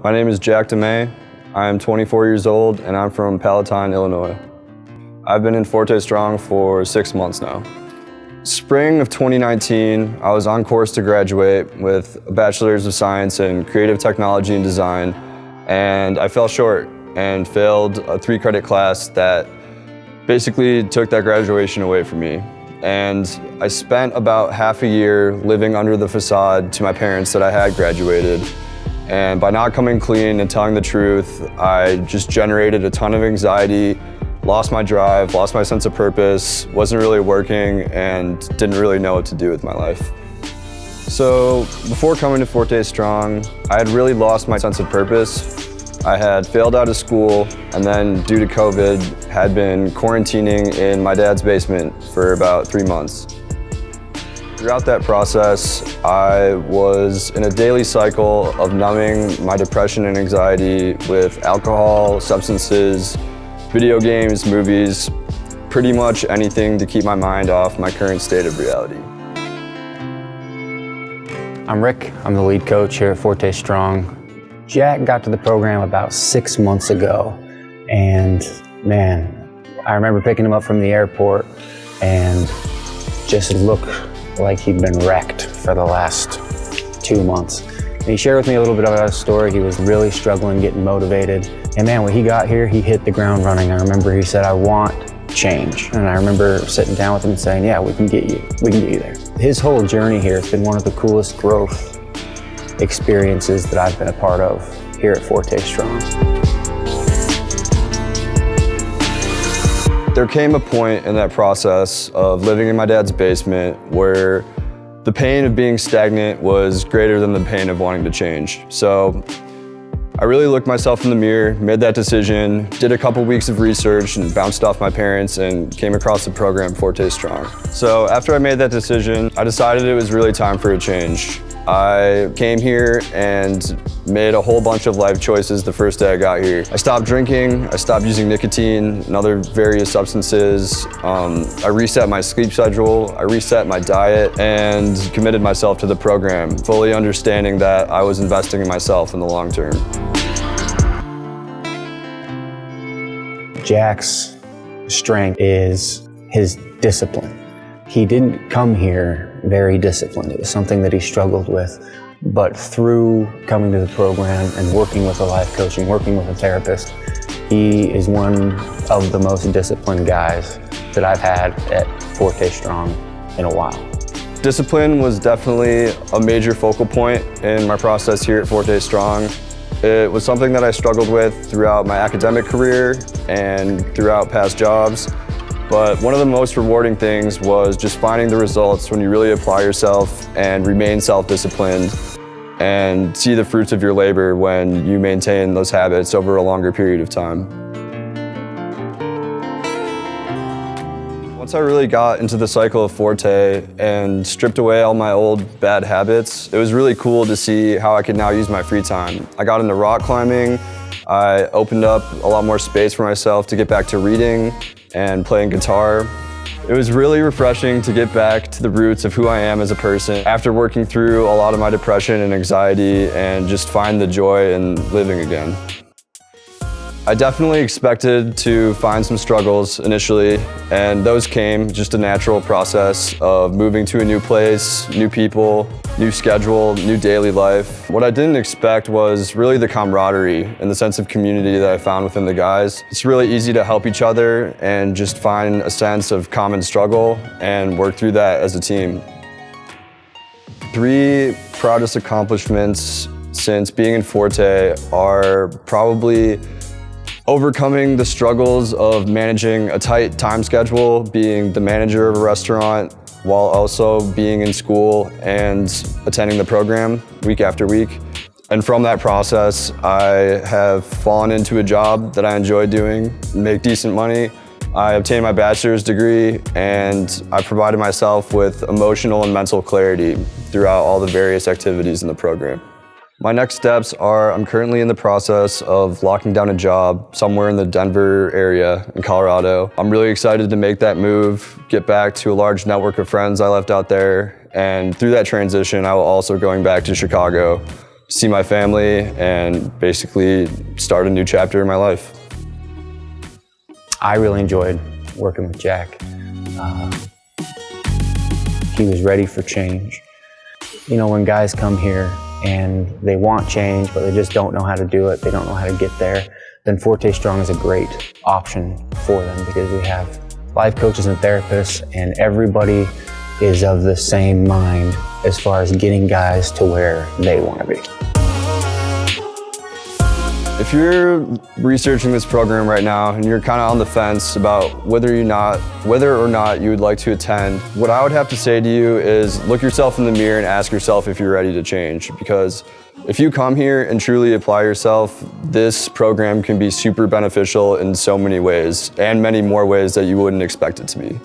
My name is Jack DeMay. I'm 24 years old and I'm from Palatine, Illinois. I've been in Forte Strong for 6 months now. Spring of 2019, I was on course to graduate with a Bachelor's of Science in Creative Technology and Design, and I fell short and failed a 3-credit class that basically took that graduation away from me. And I spent about half a year living under the facade to my parents that I had graduated. And by not coming clean and telling the truth, I just generated a ton of anxiety, lost my drive, lost my sense of purpose, wasn't really working, and didn't really know what to do with my life. So before coming to Forte Strong, I had really lost my sense of purpose. I had failed out of school, and then due to COVID, had been quarantining in my dad's basement for about 3 months. Throughout that process, I was in a daily cycle of numbing my depression and anxiety with alcohol, substances, video games, movies, pretty much anything to keep my mind off my current state of reality. I'm Rick. I'm the lead coach here at Forte Strong. Jack got to the program about 6 months ago, and man, I remember picking him up from the airport and just looked like he'd been wrecked for the last 2 months. And he shared with me a little bit about his story. He was really struggling, getting motivated. And man, when he got here, he hit the ground running. I remember he said, "I want change." And I remember sitting down with him and saying, "Yeah, we can get you there." His whole journey here has been one of the coolest growth experiences that I've been a part of here at Forte Strong. There came a point in that process of living in my dad's basement where the pain of being stagnant was greater than the pain of wanting to change. So I really looked myself in the mirror, made that decision, did a couple weeks of research and bounced off my parents and came across the program Forte Strong. So after I made that decision, I decided it was really time for a change. I came here and made a whole bunch of life choices the first day I got here. I stopped drinking, I stopped using nicotine and other various substances. I reset my sleep schedule, I reset my diet, and committed myself to the program, fully understanding that I was investing in myself in the long term. Jack's strength is his discipline. He didn't come here very disciplined. It was something that he struggled with. But through coming to the program and working with a life coach and working with a therapist, he is one of the most disciplined guys that I've had at Forte Strong in a while. Discipline was definitely a major focal point in my process here at Forte Strong. It was something that I struggled with throughout my academic career and throughout past jobs. But one of the most rewarding things was just finding the results when you really apply yourself and remain self-disciplined and see the fruits of your labor when you maintain those habits over a longer period of time. Once I really got into the cycle of Forte and stripped away all my old bad habits, it was really cool to see how I could now use my free time. I got into rock climbing. I opened up a lot more space for myself to get back to reading and playing guitar. It was really refreshing to get back to the roots of who I am as a person after working through a lot of my depression and anxiety and just find the joy in living again. I definitely expected to find some struggles initially, and those came just a natural process of moving to a new place, new people, new schedule, new daily life. What I didn't expect was really the camaraderie and the sense of community that I found within the guys. It's really easy to help each other and just find a sense of common struggle and work through that as a team. 3 proudest accomplishments since being in Forte are probably overcoming the struggles of managing a tight time schedule, being the manager of a restaurant, while also being in school and attending the program week after week. And from that process, I have fallen into a job that I enjoy doing, make decent money. I obtained my bachelor's degree, and I provided myself with emotional and mental clarity throughout all the various activities in the program. My next steps are I'm currently in the process of locking down a job somewhere in the Denver area in Colorado. I'm really excited to make that move, get back to a large network of friends I left out there, and through that transition, I will also going back to Chicago see my family, and basically start a new chapter in my life. I really enjoyed working with Jack. He was ready for change. You know, when guys come here and they want change, but they just don't know how to do it, they don't know how to get there, then Forte Strong is a great option for them because we have life coaches and therapists, and everybody is of the same mind as far as getting guys to where they want to be. If you're researching this program right now and you're kind of on the fence about whether or not you would like to attend, what I would have to say to you is look yourself in the mirror and ask yourself if you're ready to change. Because if you come here and truly apply yourself, this program can be super beneficial in so many ways, and many more ways that you wouldn't expect it to be.